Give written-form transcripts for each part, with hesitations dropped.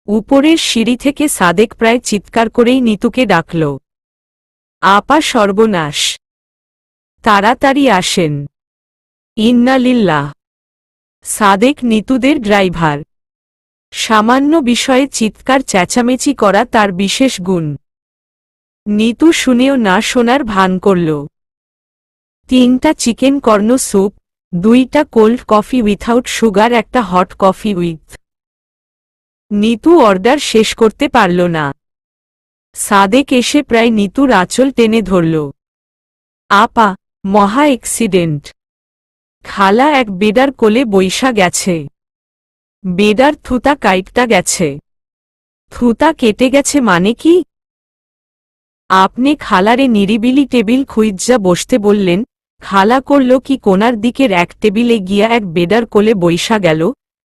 উপরের সিঁড়ি থেকে সাদেক প্রায় চিৎকার করেই নিতুকে ডাকল, আপা সর্বনাশ, তাড়াতাড়ি আসেন। ইন্নালিল্লাহ। সাদেক নিতুদের ড্রাইভার। সামান্য বিষয়ে চিৎকার চেঁচামেচি করা তার বিশেষ গুণ। নিতু শুনেও না শোনার ভান করল। 3টা চিকেন কর্ন স্যুপ, 2টা কোল্ড কফি উইথাউট সুগার, একটা hot coffee with. Nitu order শেষ করতে পারল না। সাদেক এসে প্রায় নিতুর আঁচল টেনে ধরল। আপা, মহা অ্যাক্সিডেন্ট। খালা এক বেডার কোলে বইসা গেছে। বেডার থুতা কাইটটা গেছে। থুতা কেটে গেছে মানে কি? আপনি খালারে নিরিবিলি টেবিল খুইজ্জা বসতে বললেন, খালা করল কি কোনার দিকের এক টেবিলে গিয়া এক বেডার কোলে বইসা গেল,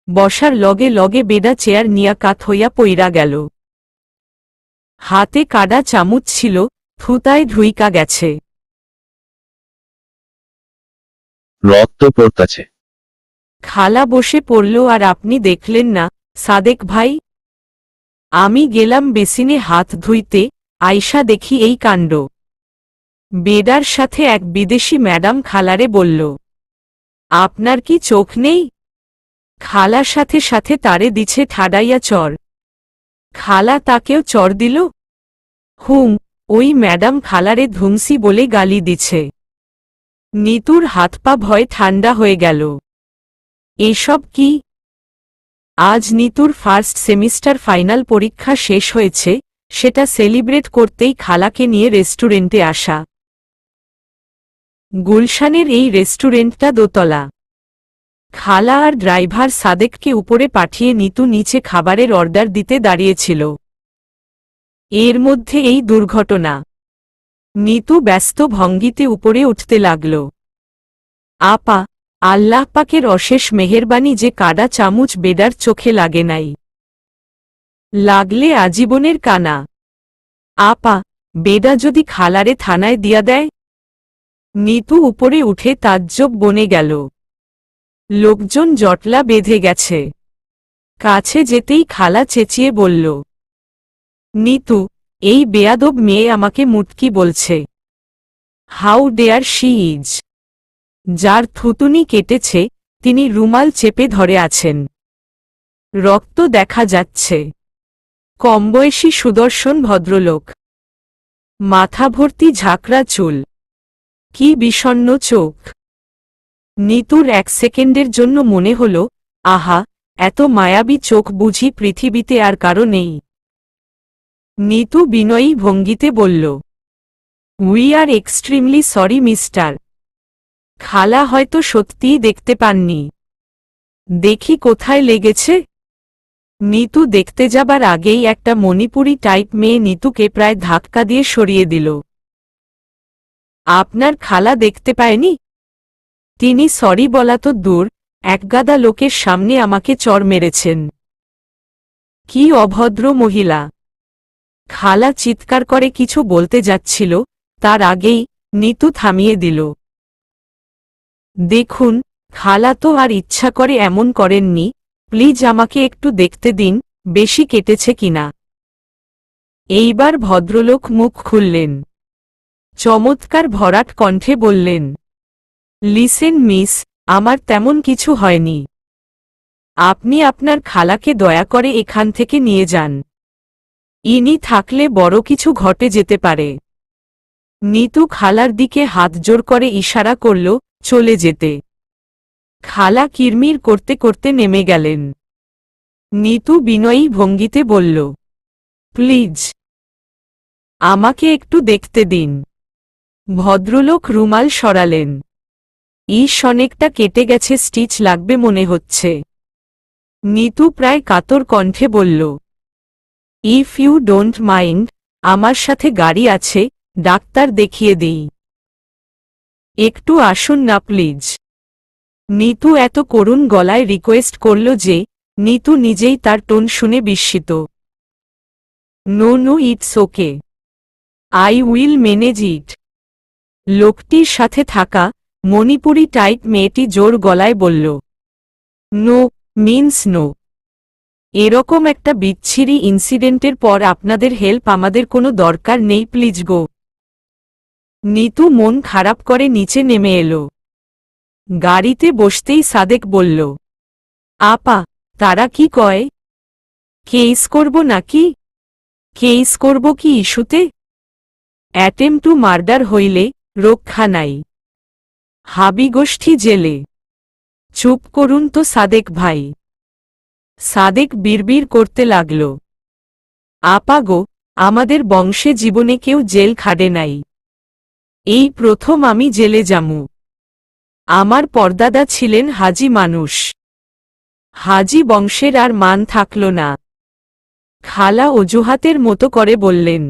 বসার লগে লগে বেডা চেয়ার নিয়া কাত হইয়া পইরা গেল। হাতে কাডা চামচ ছিল, থুতায় ঢুইকা গেছে। রক্ত পড়তাছে। খালা বসে পড়ল আর আপনি দেখলেন না, সাদেক ভাই? আমি গেলাম বেসিনে হাত ধুইতে, আয়শা দেখি এই কাণ্ড। বেডার সাথে এক বিদেশি ম্যাডাম খালারে বলল, আপনার কি চোখ নেই? খালা সাথে সাথে তারে দিছে ঠাডাইয়া চর। খালা তাকেও চর দিল। ওই ম্যাডাম খালারে ধুমসি বলে গালি দিছে। নিতুর হাত পা ভয়ে ঠান্ডা হয়ে গেল। এসব কি? আজ নিতুর ফার্স্ট সেমিস্টার ফাইনাল পরীক্ষা শেষ হয়েছে, সেটা সেলিব্রেট করতেই খালাকে নিয়ে রেস্টুরেন্টে আসা। গুলশানের এই রেস্টুরেন্টটা দোতলা। খালা আর ড্রাইভার সাদেককে উপরে পাঠিয়ে নিতু নিচে খাবারের অর্ডার দিতে দাঁড়িয়েছিল। এর মধ্যে এই দুর্ঘটনা। নিতু ব্যস্ত ভঙ্গিতে উপরে উঠতে লাগল। আপা, আল্লাহ পাকের অশেষ মেহেরবানি যে কাডা চামচ বেডার চোখে লাগে নাই। লাগলে আজীবনের কানা। আপা, বেডা যদি খালারে থানায় দিয়া দেয়? নিতু উপরে উঠে তাজ্জব বনে গেল। লোকজন জটলা বেঁধে গেছে। কাছে যেতেই খালা চেঁচিয়ে বলল, নিতু, এই বেয়াদব মেয়ে আমাকে মুটকি বলছে। How dare she is. যার থুতুনি কেটেছে, তিনি রুমাল চেপে ধরে আছেন। রক্ত দেখা যাচ্ছে। কমবয়সী সুদর্শন ভদ্রলোক। মাথা ভর্তি ঝাঁকড়া চুল। কি বিষণ্ণ চোখ। নিতুর 1 সেকেন্ডের জন্য মনে হল, আহা, এত মায়াবী চোখ বুঝি পৃথিবীতে আর কারো নেই। নিতু বিনয়ী ভঙ্গিতে বলল, we are extremely sorry mister. খালা হয়তো সত্যিই দেখতে পাননি। দেখি কোথায় লেগেছে। নিতু দেখতে যাবার আগেই একটা মণিপুরি টাইপ মেয়ে নিতুকে প্রায় ধাক্কা দিয়ে সরিয়ে দিল। আপনার খালা দেখতে পায়নি? তিনি সরি বলা তো দূর, একগাদা লোকের সামনে আমাকে চর মেরেছেন। কি অভদ্র মহিলা। খালা চিৎকার করে কিছু বলতে যাচ্ছিল, তার আগেই নিতু থামিয়ে দিল। দেখুন, খালা তো আর ইচ্ছা করে এমন করেননি, প্লিজ আমাকে একটু দেখতে দিন, বেশি কেটেছে কিনা। এইবার ভদ্রলোক মুখ খুললেন। চমৎকার ভরাট কণ্ঠে বললেন, লিসেন মিস, আমার তেমন কিছু হয়নি। আপনি আপনার খালাকে দয়া করে এখান থেকে নিয়ে যান। ইনি থাকলে বড় কিছু ঘটে যেতে পারে। নিতু খালার দিকে হাত জোর করে ইশারা করল, চলে যেতে। খালা কিরমির করতে করতে নেমে গেলেন। নিতু বিনয়ী ভঙ্গিতে বলল, প্লিজ, আমাকে একটু দেখতে দিন। ভদ্রলোক রুমাল সরালেন। অনেকটা কেটে গেছে, স্টিচ লাগবে মনে হচ্ছে। নিতু প্রায় কাতর কণ্ঠে বলল, ইফ ইউ ডোন্ট মাইন্ড, আমার সাথে গাড়ি আছে, ডাক্তার দেখিয়ে দিই। একটু আসুন না প্লিজ। নিতু এত করুণ গলায় রিকোয়েস্ট করল যে নিতু নিজেই তার টোন শুনে বিস্মিত। No no, it's okay, I will manage it. লোকটির সাথে থাকা মণিপুরি টাইপ মেয়েটি জোর গলায় বলল, নো মিন্স নো। এরকম একটা বিচ্ছিরি ইনসিডেন্টের পর আপনাদের হেল্প আমাদের কোনো দরকার নেই প্লিজ গো। নিতু মন খারাপ করে নিচে নেমে এলো। গাড়িতে বসতেই সাদেক বলল, আপা, তারা কি কয়? কেস করব নাকি? কেস করব কি ইস্যুতে? অ্যাটেম্প টু মার্ডার হইলে রক্ষা নাই, হাবিগোষ্ঠী জেলে। চুপ করুন তো সাদেক ভাই। সাদেক বিড়বিড় করতে লাগল, আপা গো, আমাদের বংশে জীবনে কেউ জেল খাটে নাই, এই প্রথম আমি জেলে যামু। আমার পরদাদা ছিলেন হাজি মানুষ, হাজি বংশের আর মান থাকল না। খালা অজুহাতের মতো করে বললেন,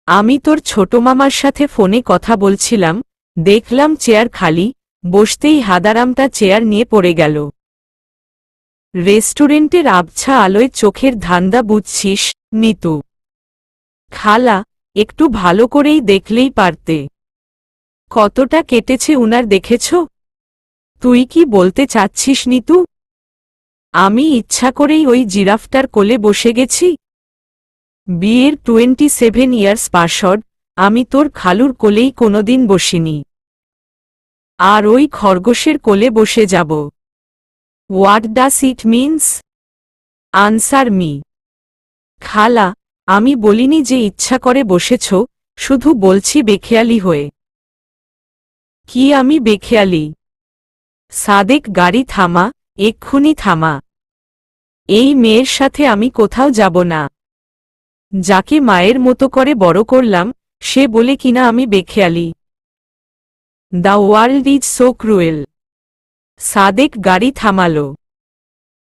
আমি তোর ছোট মামার সাথে ফোনে কথা বলছিলাম, দেখলাম চেয়ার খালি, বসতেই হাদারামটা চেয়ার নিয়ে পড়ে গেল। রেস্টুরেন্টের আবছা আলোয় চোখের ধান্দা বুঝছিস নিতু? খালা, একটু ভালো করেই দেখলেই পারতে। কতটা কেটেছে উনার দেখেছ? তুই কি বলতে চাচ্ছিস নিতু? আমি ইচ্ছা করেই ওই জিরাফটার কোলে বসে গেছি? বিয়ের 27 ইয়ার্স পাসড, আমি তোর খালুর কোলেই কোনোদিন বসিনি। আর ওই খরগোশের কোলে বসে যাব? What does it means? Answer me. খালা, আমি বলিনি যে ইচ্ছা করে বসেছ, শুধু বলছি বেখেয়ালি হয়ে। কি আমি বেখেয়ালি? সাদেক গাড়ি থামা, এক্ষুনি থামা। এই মেয়ের সাথে আমি কোথাও যাব না। যাকে মায়ের মতো করে বড় করলাম, সে বলে কিনা আমি বেখেয়ালি। The world is so cruel. Sadek গাড়ি থামাল।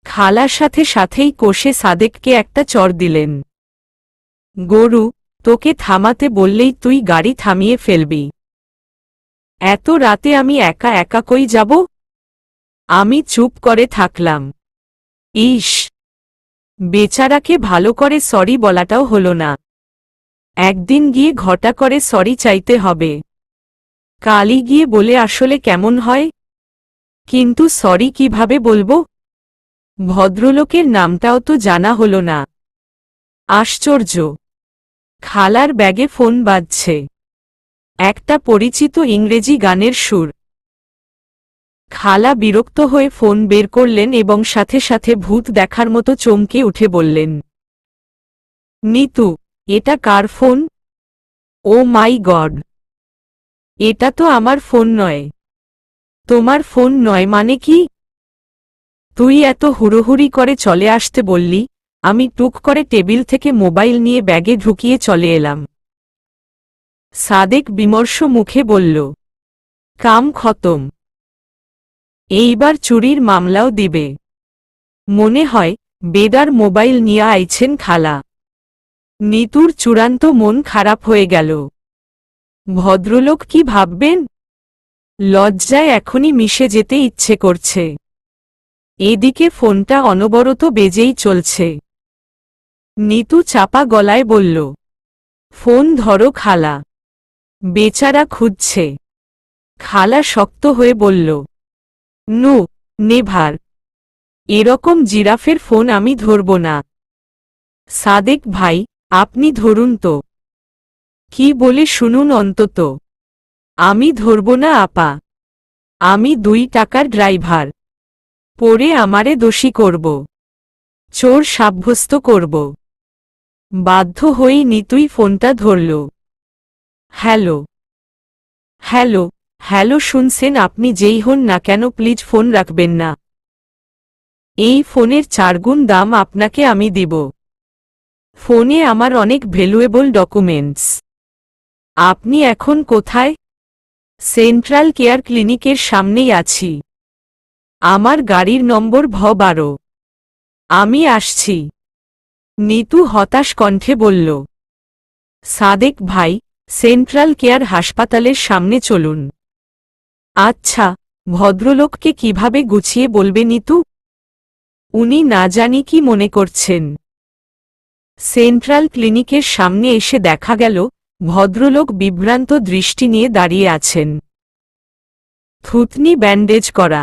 খালার সাথে সাথেই কষে সাদেককে একটা চড় দিলেন। গরু, তোকে থামাতে বললেই তুই গাড়ি থামিয়ে ফেলবি। এত রাতে আমি একা একা কই যাব? আমি চুপ করে থাকলাম। ইস, বেচারাকে ভালো করে সরি বলাটাও হলো না। একদিন গিয়ে ঘটা করে সরি চাইতে হবে। কালই গিয়ে বলে আসলে কেমন হয়। কিন্তু সরি কিভাবে বলবো? ভদ্রলোকের নামটাও তো জানা হলো না। আশ্চর্য। খালার ব্যাগে ফোন বাজছে। একটা পরিচিত ইংরেজি গানের সুর। খালা বিরক্ত হয়ে ফোন বের করলেন এবং সাথে সাথে ভূত দেখার মতো চমকে উঠে বললেন, নিতু, এটা কার ফোন? ও মাই গড! এটা তো আমার ফোন নয়। তোমার ফোন নয় মানে কি? তুই এত হুড়োহুড়ি করে চলে আসতে বললি, আমি টুক করে টেবিল থেকে মোবাইল নিয়ে ব্যাগে ঢুকিয়ে চলে এলাম। সাদেক বিমর্ষ মুখে বলল, কাম খতম। এইবার চুরির মামলাও দিবে। মনে হয় বেদার মোবাইল নিয়ে আইছেন খালা। নিতুর চূড়ান্ত মন খারাপ হয়ে গেল। ভদ্রলোক কি ভাববেন? লজ্জায় এখনই মিশে যেতে ইচ্ছে করছে। এদিকে ফোনটা অনবরত বেজেই চলছে। নিতু চাপা গলায় বলল, ফোন ধরো খালা। বেচারা খুঁজছে। খালা শক্ত হয়ে বলল, নো, নেভার। এরকম জিরাফের ফোন আমি ধরব না। সাদেক ভাই, আপনি ধরুন তো। কি বলে শুনুন অন্তত। আমি ধরব না আপা। আমি 2 টাকার ড্রাইভার। পরে আমারে দোষী করব, চোর সাব্যস্ত করব। বাধ্য হয়েই নিতুই ফোনটা ধরল। হ্যালো। হ্যালো। হ্যালো, শুনছেন? আপনি যেই হন না কেন প্লিজ ফোন রাখবেন না। এই ফোনের 4 গুণ দাম আপনাকে আমি দিব। ফোনে আমার অনেক ভ্যালুয়েবল ডকুমেন্টস। আপনি এখন কোথায়? সেন্ট্রাল কেয়ার ক্লিনিকের সামনেই আছি। আমার গাড়ির নম্বর ভ12। আমি আসছি। নিতু হতাশ কণ্ঠে বলল, সাদেক ভাই, সেন্ট্রাল কেয়ার হাসপাতালের সামনে চলুন। আচ্ছা, ভদ্রলোককে কিভাবে গুছিয়ে বলবে নিতু? উনি না জানি কি মনে করছেন। সেন্ট্রাল ক্লিনিকের সামনে এসে দেখা গেল ভদ্রলোক বিভ্রান্ত দৃষ্টি নিয়ে দাঁড়িয়ে আছেন। থুতনি ব্যান্ডেজ করা,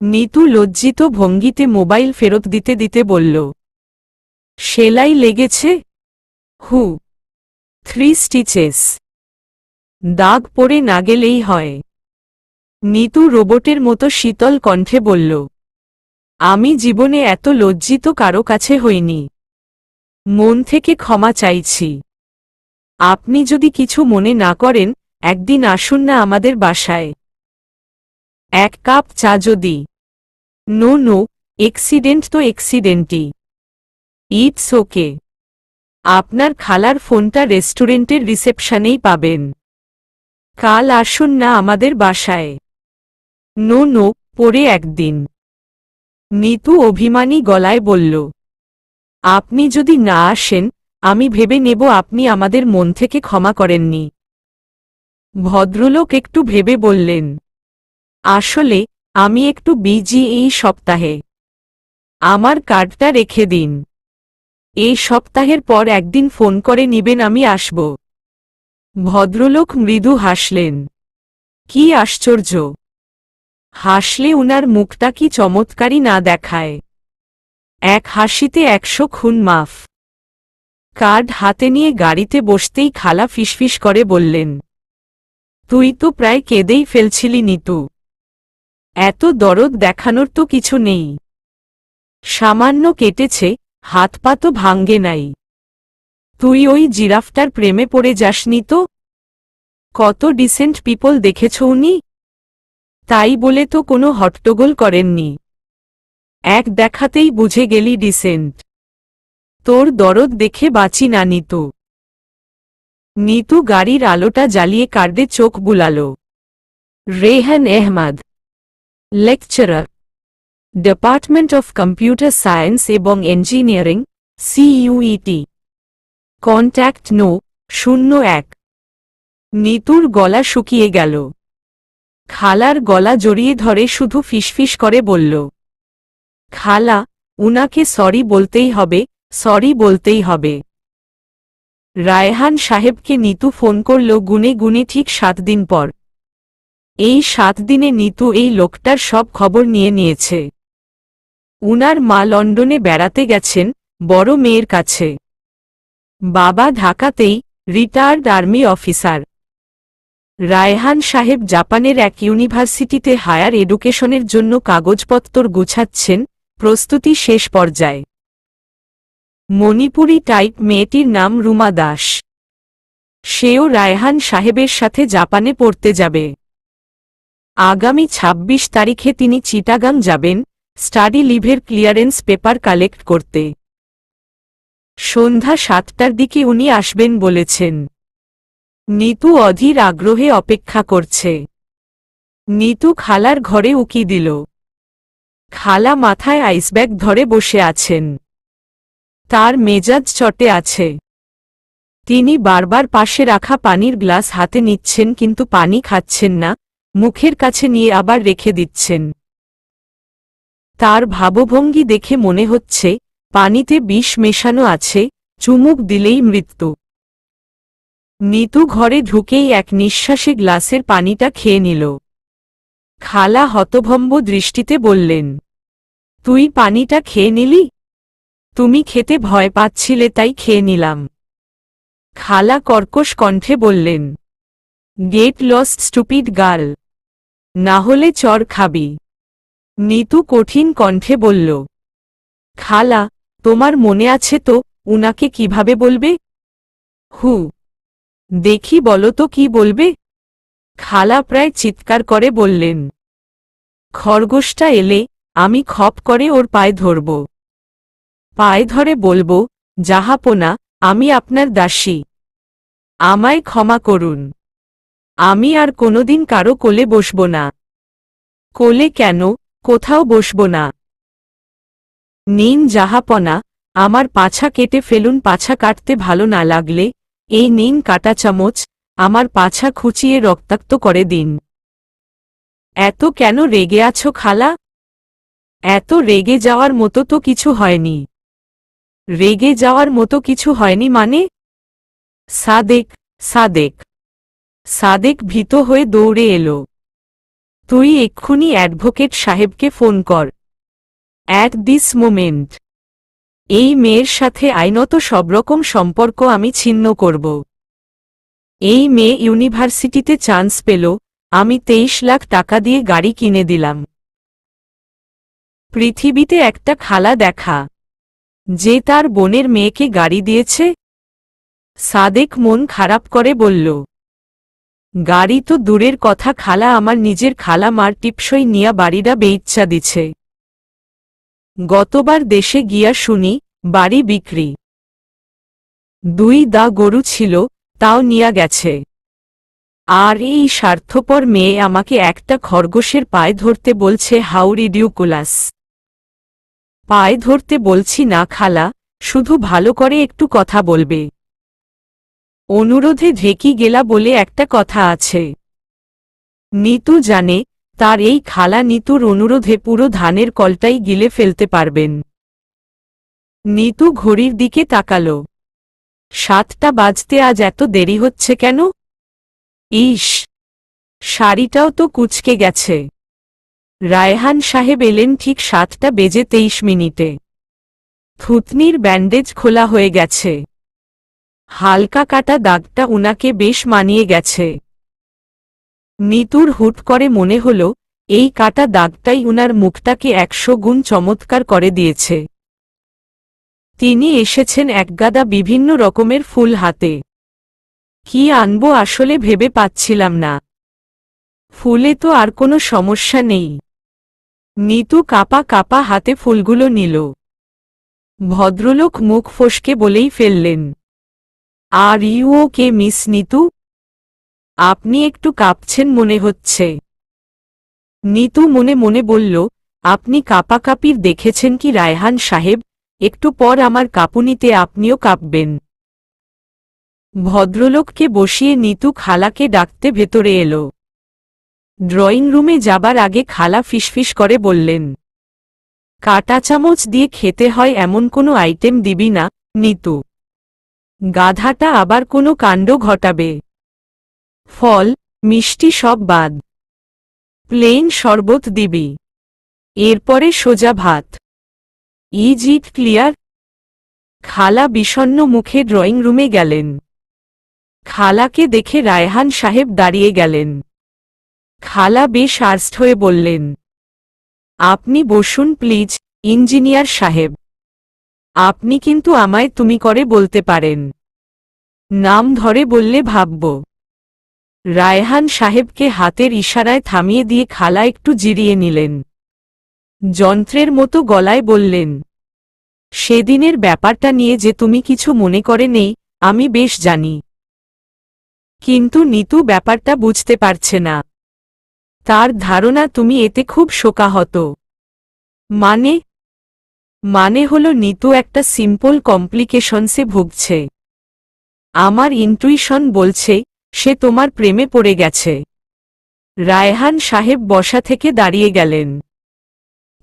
নিতু লজ্জিত ভঙ্গিতে মোবাইল ফেরত দিতে দিতে বলল, সেলাই লেগেছে? হু, 3 স্টিচেস। দাগ পড়ে না গেলেই হয়। নিতু রোবটের মতো শীতল কণ্ঠে বলল, আমি জীবনে এত লজ্জিত কারো কাছে হইনি। মন থেকে ক্ষমা চাইছি। আপনি যদি কিছু মনে না করেন, একদিন আসুন না আমাদের বাসায়। 1 কাপ চা যদি। নো নো, এক্সিডেন্ট তো এক্সিডেন্টই। It's okay. আপনার খালার ফোনটা রেস্টুরেন্টের রিসেপশনেই পাবেন। কাল আসুন না আমাদের বাসায়। নো নো, পরে একদিন। নিতু অভিমানী গলায় বলল, আপনি যদি না আসেন, আমি ভেবে নেব আপনি আমাদের মন থেকে ক্ষমা করেননি। ভদ্রলোক একটু ভেবে বললেন, আসলে আমি একটু বিজি এই সপ্তাহে। আমার কার্ডটা রেখে দিন। এই সপ্তাহের পর একদিন ফোন করে নিবেন, আমি আসব। ভদ্রলোক মৃদু হাসলেন। কি আশ্চর্য! হাসলে উনার মুখটা কি চমৎকারই না দেখায়। এক হাসিতে 100 খুন মাফ। কার্ড হাতে নিয়ে গাড়িতে বসতেই খালা ফিসফিস করে বললেন, তুই তো প্রায় কেঁদেই ফেলছিলি নিতু। এত দরদ দেখানোর তো কিছু নেই। সামান্য কেটেছে, হাত পা তো ভাঙ্গে নাই। তুই ওই জিরাফটার প্রেমে পড়ে যাসনি তো? কত ডিসেন্ট পিপল দেখেছ উনি। তাই বলে তো কোনো হট্টগোল করেননি। এক দেখাতেই বুঝে গেলি ডিসেন্ট। তোর দরদ দেখে বাঁচি না নিতু। নিতু গাড়ির আলোটা জ্বালিয়ে কার্ডে চোখ বুলাল। Rehan Ahmed, lecturer, department of computer science এবং ইঞ্জিনিয়ারিং, সিইউইটি। Contact no 01। নিতুর গলা শুকিয়ে গেল। খালার গলা জড়িয়ে ধরে শুধু ফিসফিস করে বলল, খালা, উনাকে সরি বলতেই হবে, সরি বলতেই হবে। রায়হান সাহেবকে নিতু ফোন করল গুনে গুনে ঠিক 7 দিন পর। এই 7 দিনে নিতু এই লোকটার সব খবর নিয়ে নিয়েছে। উনার মা লন্ডনে বেড়াতে গেছেন, বড় মেয়ের কাছে। বাবা ঢাকাতেই, রিটায়ার্ড আর্মি অফিসার। রায়হান সাহেব জাপানের এক ইউনিভার্সিটিতে হায়ার এডুকেশনের জন্য কাগজপত্র গুছাচ্ছেন, প্রস্তুতি শেষ পর্যায়ে। মণিপুরি টাইপ মেয়েটির নাম রুমা দাস। সেও রায়হান সাহেবের সাথে জাপানে পড়তে যাবে। আগামী 26 তারিখে তিনি চিটাগাং যাবেন, স্টাডি লিভের ক্লিয়ারেন্স পেপার কালেক্ট করতে। সন্ধ্যা 7টার দিকে উনি আসবেন বলেছেন। নিতু অধীর আগ্রহে অপেক্ষা করছে। নিতু খালার ঘরে উকি দিল। খালা মাথায় আইসব্যাগ ধরে বসে আছেন। তার মেজাজ চটে আছে। তিনি বারবার পাশে রাখা পানির গ্লাস হাতে নিচ্ছেন কিন্তু পানি খাচ্ছেন না, মুখের কাছে নিয়ে আবার রেখে দিচ্ছেন। তার ভাবভঙ্গি দেখে মনে হচ্ছে পানিতে বিষ মেশানো আছে, চুমুক দিলেই মৃত্যু। নিতু ঘরে ঢুকেই এক নিঃশ্বাসে গ্লাসের পানিটা খেয়ে নিল। খালা হতভম্ব দৃষ্টিতে বললেন, তুই পানিটা খেয়ে নিলি? তুমি খেতে ভয় পাচ্ছিলে তাই খেয়ে নিলাম। খালা কর্কশ কণ্ঠে বললেন, গেট লস্ট স্টুপিড গার্ল, না হলে চর খাবি। নিতু কঠিন কণ্ঠে বলল, খালা, তোমার মনে আছে তো উনাকে কিভাবে বলবে? হু, দেখি বলো তো কি বলবে। খালা প্রায় চিৎকার করে বললেন, খরগোশটা এলে আমি খপ করে ওর পায়ে ধরব। পায়ে ধরে বলবো, জাহাপনা, আমি আপনার দাসী। আমায় ক্ষমা করুন। আমি আর কোনোদিন কারো কোলে বসব না। কোলে কেন, কোথাও বসব না। নিন জাহাপনা, আমার পাছা কেটে ফেলুন। পাছা কাটতে ভালো না লাগলে এই নিন কাটা চামচ, আমার পাছা খুঁচিয়ে রক্তাক্ত করে দিন। এত কেন রেগে আছো খালা? এত রেগে যাওয়ার মতো তো কিছু হয়নি। রেগে যাওয়ার মতো কিছু হয়নি মানে? সাদেক, সাদেক। সাদেক ভীত হয়ে দৌড়ে এলো। তুই এক্ষুনি অ্যাডভোকেট সাহেবকে ফোন কর। অ্যাট দিস মোমেন্ট এই মেয়ের সাথে আইনত সবরকম সম্পর্ক আমি ছিন্ন করব। এই মেয়ে ইউনিভার্সিটিতে চান্স পেল, আমি 23 লাখ টাকা দিয়ে গাড়ি কিনে দিলাম। পৃথিবীতে একটা খালা দেখা যে তার বোনের মেয়েকে গাড়ি দিয়েছে। সাদেক মন খারাপ করে বলল, গাড়ি তো দূরের কথা, খালা আমার নিজের খালা মার টিপসই নিয়া বাড়িটা বেইচ্ছা দিছে। গতবার দেশে গিয়া শুনি বাড়ি বিক্রি। 2 গরু ছিল, তাও নিয়া গেছে। আর এই স্বার্থপর মেয়ে আমাকে একটা খরগোশের পায়ে ধরতে বলছে। হাউ রিডিউকুলাস! পায়ে ধরতে বলছি না খালা, শুধু ভালো করে একটু কথা বলবে। অনুরোধে ঢেকি গেলা বলে একটা কথা আছে। নিতু জানে তার এই খালা নিতুর অনুরোধে পুরো ধানের কলটাই গিলে ফেলতে পারবেন। নিতু ঘড়ির দিকে তাকাল। 7টা বাজতে আজ এত দেরি হচ্ছে কেন? ইস, শাড়িটাও তো কুঁচকে গেছে। রায়হান সাহেব এলেন ঠিক 7:23। থুতনির ব্যান্ডেজ খোলা হয়ে গেছে। হালকা কাটা দাগটা উনাকে বেশ মানিয়ে গেছে। নিতুর হুট করে মনে হল এই কাটা দাগটাই উনার মুখটাকে 100 গুণ চমৎকার করে দিয়েছে। তিনি এসেছেন একগাদা বিভিন্ন রকমের ফুল হাতে। কি আনবো আসলে ভেবে পাচ্ছিলাম না। ফুলে তো আর কোনো সমস্যা নেই। নিতু কাপা কাপা হাতে ফুলগুলো নিল। ভদ্রলোক মুখ ফসকে বলেই ফেললেন, are you okay miss Nitu? আপনি একটু কাঁপছেন মনে হচ্ছে। নিতু মনে মনে বলল, আপনি কাঁপাকাঁপির দেখেছেন কি রায়হান সাহেব? একটু পর আমার কাঁপুনিতে আপনিও কাঁপবেন। ভদ্রলোককে বসিয়ে নিতু খালাকে ডাকতে ভেতরে এলো। ড্রয়িং রুমে যাবার আগে খালা ফিসফিস করে বললেন, কাঁটা চামচ দিয়ে খেতে হয় এমন কোনো আইটেম দিবি না নিতু। গাধাটা আবার কোনো কাণ্ড ঘটাবে। ফল মিষ্টি সব বাদ। প্লেন শরবত দিবি। এরপরে সোজা ভাত। Is it clear? খালা বিষণ্ণ মুখে ড্রয়িং রুমে গেলেন। খালাকে দেখে রায়হান সাহেব দাঁড়িয়ে গেলেন। খালা বেশ আর্স্ট হয়ে বললেন, আপনি বসুন প্লিজ ইঞ্জিনিয়ার সাহেব। আপনি কিন্তু আমায় তুমি করে বলতে পারেন। নাম ধরে বললে ভাবব। রায়হান সাহেবকে হাতের ইশারায় থামিয়ে দিয়ে খালা একটু জিরিয়ে নিলেন। যন্ত্রের মতো গলায় বললেন, সেদিনের ব্যাপারটা নিয়ে যে তুমি কিছু মনে করে নেই আমি বেশ জানি। কিন্তু নিতু ব্যাপারটা বুঝতে পারছে না। তার ধারণা তুমি এতে খুব শোকাহত। মানে হলো নিতু একটা সিম্পল কমপ্লিকেশনসে ভুগছে। আমার ইন্টুইশন বলছে সে তোমার প্রেমে পড়ে গেছে। রায়হান সাহেব বসা থেকে দাঁড়িয়ে গেলেন।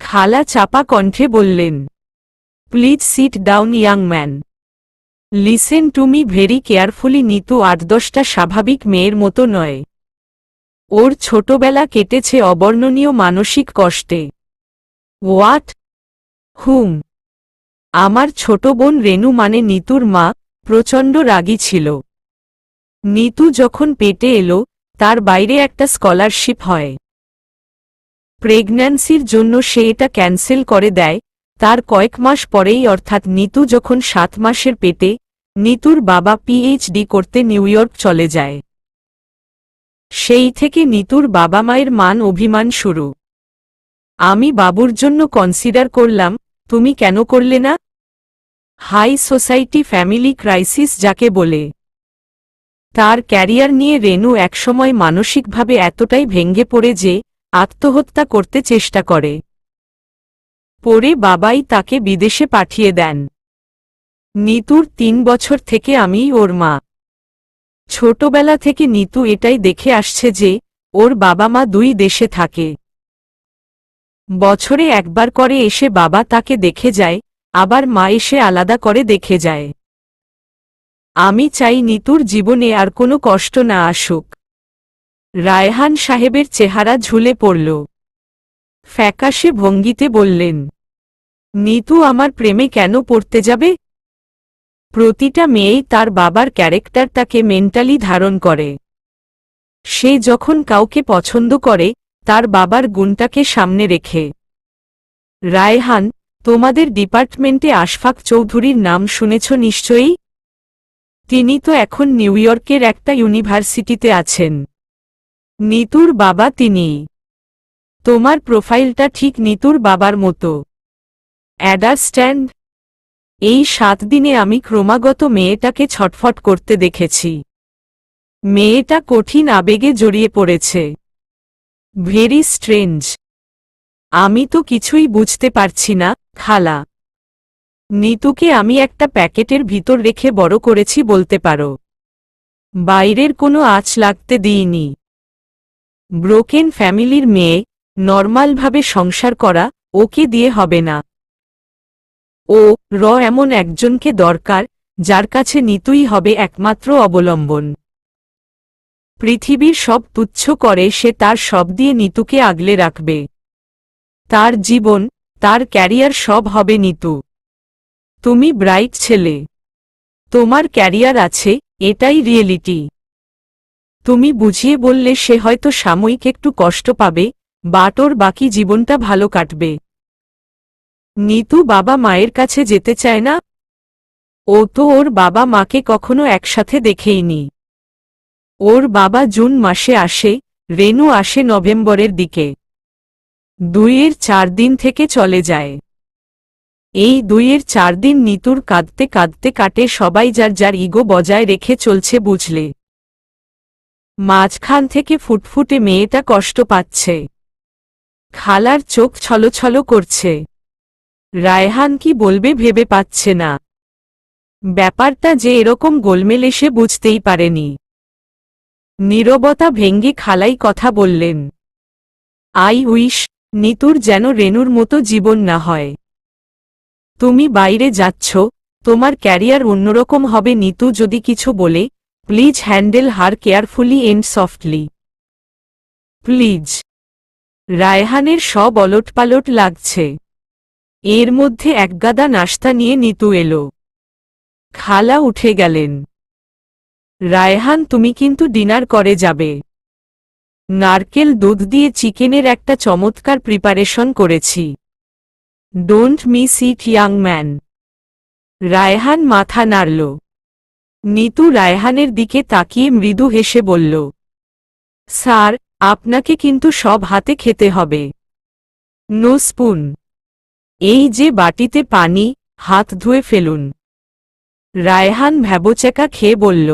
খালা চাপা কণ্ঠে বললেন, please sit down young man. Listen to me very carefully. Nitu 8-10টা স্বাভাবিক মেয়ের মতো নয়। ওর ছোটবেলা কেটেছে অবর্ণনীয় মানসিক কষ্টে। হোয়াট? হুম? আমার ছোট বোন রেনু মানে নিতুর মা প্রচণ্ড রাগী ছিল। নিতু যখন পেটে এলো তার বাইরে একটা স্কলারশিপ হয়। প্রেগন্যান্সির জন্য সে এটা ক্যান্সেল করে দেয়। তার কয়েক মাস পরেই অর্থাৎ নিতু যখন 7 মাসের পেটে, নিতুর বাবা পিএইচডি করতে নিউ ইয়র্ক চলে যায়। সেই থেকে নিতুর বাবা মায়ের মান অভিমান শুরু। আমি বাবুর জন্য কনসিডার করলাম, তুমি কেন করলে না? হাই সোসাইটি ফ্যামিলি ক্রাইসিস যাকে বলে। তার ক্যারিয়ার নিয়ে রেনু একসময় মানসিকভাবে এতটাই ভেঙে পড়ে যে আত্মহত্যা করতে চেষ্টা করে। পরে বাবাই তাকে বিদেশে পাঠিয়ে দেন। নিতুর 3 বছর থেকে আমিই ওর মা। ছোটবেলা থেকে নিতু এটাই দেখে আসছে যে ওর বাবা মা 2 দেশে থাকে। বছরে একবার করে এসে বাবা তাকে দেখে যায়, আবার মা এসে আলাদা করে দেখে যায়। আমি চাই নিতুর জীবনে আর কোনো কষ্ট না আসুক। রায়হান সাহেবের চেহারা ঝুলে পড়ল। ফ্যাকাশে ভঙ্গিতে বললেন, নিতু আমার প্রেমে কেন পড়তে যাবে? প্রতিটা মেয়েই তার বাবার ক্যারেক্টার তাকে মেন্টালি ধারণ করে। সে যখন কাউকে পছন্দ করে তার বাবার গুণটাকে সামনে রেখে। রায়হান, তোমাদের ডিপার্টমেন্টে আশফাক চৌধুরীর নাম শুনেছ নিশ্চয়ই? তিনি তো এখন নিউ ইয়র্কের একটা ইউনিভার্সিটিতে আছেন। নিতুর বাবা তিনিই। তোমার প্রোফাইলটা ঠিক নিতুর বাবার মতো। অ্যান্ডারস্ট্যান্ড? এই 7 দিনে আমি ক্রমাগত মেয়েটাকে ছটফট করতে দেখেছি। মেয়েটা কঠিন আবেগে জড়িয়ে পড়েছে। Very strange. আমি তো কিছুই বুঝতে পারছি না, খালা। নিতুকে আমি একটা প্যাকেটের ভিতর রেখে বড় করেছি বলতে পারো। বাইরের কোনো আঁচ লাগতে দিইনি। ব্রোকেন ফ্যামিলির মেয়ে, নর্মালভাবে সংসার করা ওকে দিয়ে হবে না। ও এমন একজনকে দরকার যার কাছে নিতুই হবে একমাত্র অবলম্বন। পৃথিবীর সব তুচ্ছ করে সে তার সব দিয়ে নিতুকে আগলে রাখবে। তার জীবন, তার ক্যারিয়ার সব হবে নিতু। তুমি ব্রাইট ছেলে। তোমার ক্যারিয়ার আছে, এটাই রিয়েলিটি। তুমি বুঝিয়ে বললে সে হয়তো সাময়িক একটু কষ্ট পাবে, বাট ওর বাকি জীবনটা ভালো কাটবে। নিতু বাবা মায়ের কাছে যেতে চায় না? ও তো ওর বাবা মাকে কখনো একসাথে দেখেইনি। ওর বাবা জুন মাসে আসে, রেনু আসে নভেম্বরের দিকে। 2-4 দিন থেকে চলে যায়। এই 2-4 দিন নিতুর কাঁদতে কাঁদতে কাটে, সবাই যার যার ইগো বজায় রেখে চলছে বুঝলে। মাঝখান থেকে ফুটফুটে মেয়েটা কষ্ট পাচ্ছে। খালার চোখ ছলছল করছে। রায়হান কি বলবে ভেবে পাচ্ছে না। ব্যাপারটা যে এরকম গোলমেলে সে বুঝতেই পারেনি। নীরবতা ভেঙ্গে খালাই কথা বললেন, আই উইশ নিতুর যেন রেনুর মতো জীবন না হয়। তুমি বাইরে যাচ্ছ, তোমার ক্যারিয়ার অন্যরকম হবে। নিতু যদি কিছু বলে, please handle her carefully and softly. Please. রায়হানের সব অলটপালট লাগছে। এর মধ্যে একগাদা নাশতা নিয়ে নিতু এলো। খালা উঠে গেলেন। রায়হান, তুমি কিন্তু ডিনার করে যাবে। নারকেল দুধ দিয়ে চিকেনের একটা চমৎকার প্রিপারেশন করেছি। Don't miss it young man. Raihan মাথা নাড়ল। নিতু রায়হানের দিকে তাকিয়ে মৃদু হেসে বলল, স্যার, আপনাকে কিন্তু সব হাতে খেতে হবে। No spoon. এই যে বাটিতে পানি, হাত ধুয়ে ফেলুন। রায়হান ভ্যাবোচেকা খেয়ে বলল,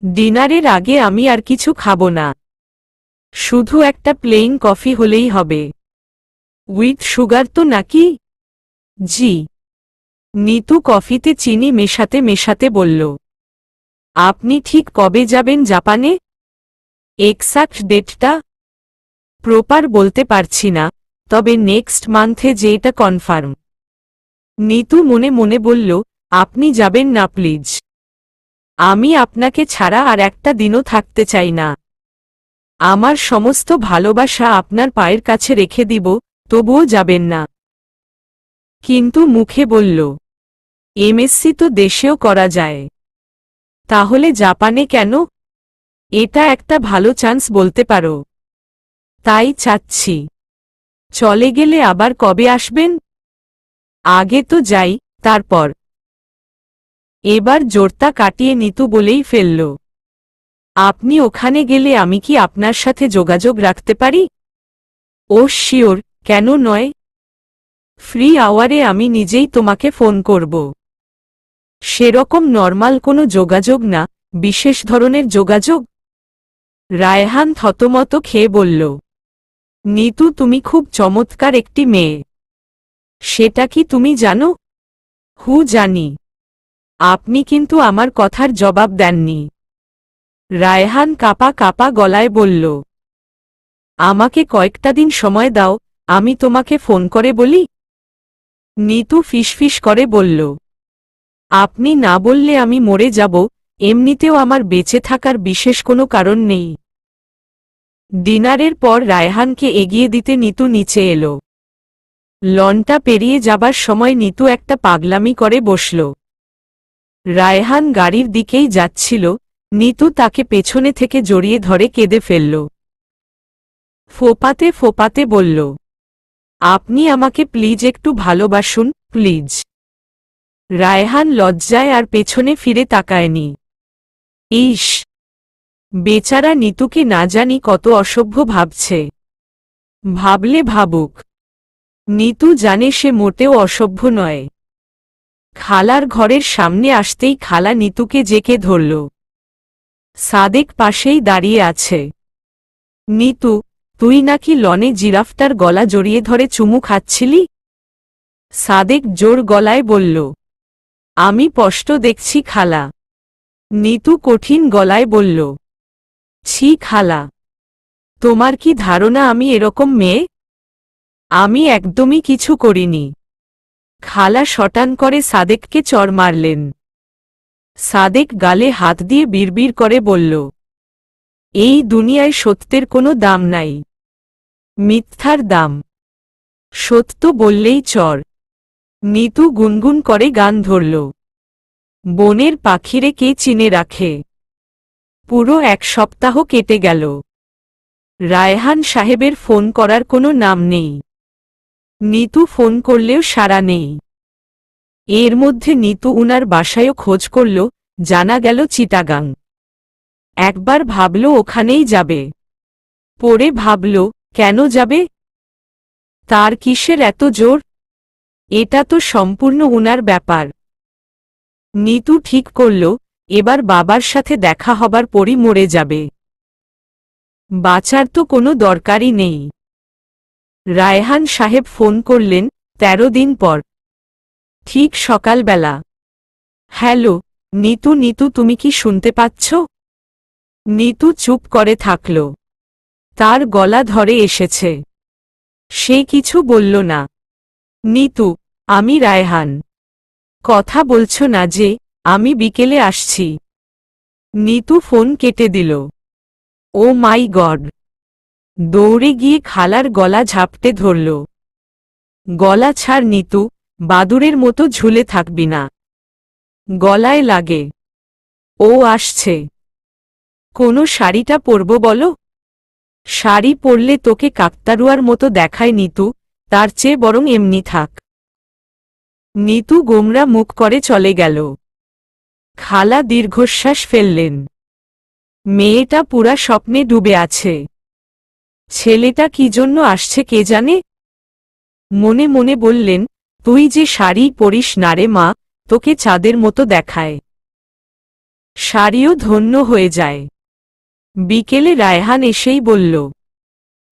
ডিনারের আগে আমি আর কিছু খাবো না। শুধু একটা প্লেইন কফি হলেই হবে। উইথ সুগার তো নাকি? জি। নিতু কফিতে চিনি মেশাতে মেশাতে বলল, আপনি ঠিক কবে যাবেন জাপানে? এক্সাক্ট ডেটটা প্রপার বলতে পারছি না, তবে নেক্সট মান্থে যে এটা কনফার্ম। নিতু মনে মনে বলল, আপনি যাবেন না প্লিজ। আমি আপনাকে ছাড়া আর একটা দিনও থাকতে চাই না। আমার সমস্ত ভালোবাসা আপনার পায়ের কাছে রেখে দিব, তবুও যাবেন না। কিন্তু মুখে বলল, এমএসসি তো দেশেও করা যায়। তাহলে জাপানে কেন? এটা একটা ভালো চান্স বলতে পারো। তাই চাচ্ছি। চলে গেলে আবার কবে আসবেন? আগে তো যাই, তারপর। এবার জোরটা কাটিয়ে নিতু বলেই ফেলল, আপনি ওখানে গেলে আমি কি আপনার সাথে যোগাযোগ রাখতে পারি? ও শিওর, কেন নয়। ফ্রি আওয়ারে আমি নিজেই তোমাকে ফোন করব। সেরকম নর্মাল কোনো যোগাযোগ না, বিশেষ ধরনের যোগাযোগ। রায়হান থতমত খেয়ে বলল, নিতু তুমি খুব চমৎকার একটি মেয়ে। সেটা কি তুমি জানো? জানি। আপনি কিন্তু আমার কথার জবাব দেননি। রায়হান কাপা কাপা গলায় বলল, আমাকে কয়েকটা দিন সময় দাও, আমি তোমাকে ফোন করে বলি। নিতু ফিসফিস করে বলল, আপনি না বললে আমি মরে যাব, এমনিতেও আমার বেঁচে থাকার বিশেষ কোনো কারণ নেই। ডিনারের পর রায়হানকে এগিয়ে দিতে নিতু নিচে এলো। লনটা পেরিয়ে যাবার সময় নিতু একটা পাগলামি করে বসল। রায়হান গাড়ির দিকেই যাচ্ছিল, নিতু তাকে পেছনে থেকে জড়িয়ে ধরে কেঁদে ফেলল। ফোঁপাতে ফোঁপাতে বলল, আপনি আমাকে প্লিজ একটু ভালোবাসুন, প্লিজ। রায়হান লজ্জায় আর পেছনে ফিরে তাকায়নি। ইস, বেচারা নিতুকে না জানি কত অসভ্য ভাবছে। ভাবলে ভাবুক, নিতু জানে সে মোটেও অসভ্য নয়। খালার ঘরের সামনে আসতেই খালা নিতুকে জেকে ধরল। সাদেক পাশেই দাঁড়িয়ে আছে। নিতু, তুই নাকি লনে জিরাফটার গলা জড়িয়ে ধরে চুমু খাচ্ছিলি? সাদেক জোর গলায় বলল, আমি স্পষ্ট দেখছি খালা। নিতু কঠিন গলায় বলল, ছি খালা, তোমার কি ধারণা আমি এরকম মেয়ে? আমি একদমই কিছু করিনি। খালা শটান করে সাদেককে চড় মারলেন। সাদেক গালে হাত দিয়ে বিড়বিড় করে বলল, এই দুনিয়ায় সত্যের কোনো দাম নাই, মিথ্যার দাম। সত্য বললেই চর। নিতু গুনগুন করে গান ধরল, বনের পাখিরে কে চিনে রাখে। পুরো এক সপ্তাহ কেটে গেল। রায়হান সাহেবের ফোন করার কোনো নাম নেই। নিতু ফোন করলেও সাড়া নেই। এর মধ্যে নিতু উনার বাসায়ও খোঁজ করল, জানা গেল চিটাগাং। একবার ভাবল ওখানেই যাবে। পরে ভাবল, কেন যাবে? তার কিসের এত জোর? এটা তো সম্পূর্ণ উনার ব্যাপার। নিতু ঠিক করল, এবার বাবার সাথে দেখা হবার পরই মরে যাবে। বাঁচার তো কোনো দরকারই নেই। রায়হান সাহেব ফোন করলেন 13 দিন পর, ঠিক সকালবেলা। হ্যালো নিতু, নিতু তুমি কি শুনতে পাচ্ছ? নিতু চুপ করে থাকল। তার গলা ধরে এসেছে। সে কিছু বলল না। নিতু, আমি রায়হান। কথা বলছো না যে? আমি বিকেলে আসছি। নিতু ফোন কেটে দিল। ও মাই গড! দৌড়ে গিয়ে খালার গলা ঝাপটে ধরল। গলা ছাড় নিতু, বাদুড়ের মতো ঝুলে থাকবি না। গলায় লাগে। ও আসছে। কোনো শাড়িটা পরব বলো? শাড়ি পরলে তোকে কাকতারুয়ার মতো দেখায় নিতু, তার চেয়ে বরং এমনি থাক। নিতু গোমরা মুখ করে চলে গেল। খালা দীর্ঘশ্বাস ফেললেন। মেয়েটা পুরা স্বপ্নে ডুবে আছে। ছেলেটা কি জন্য আসছে কে জানে? মনে মনে বললেন, তুই যে শাড়ি পরিস না রে মা, তোকে চাঁদের মতো দেখায়। শাড়িও ধন্য হয়ে যায়। বিকেলে রায়হান এসেই বলল,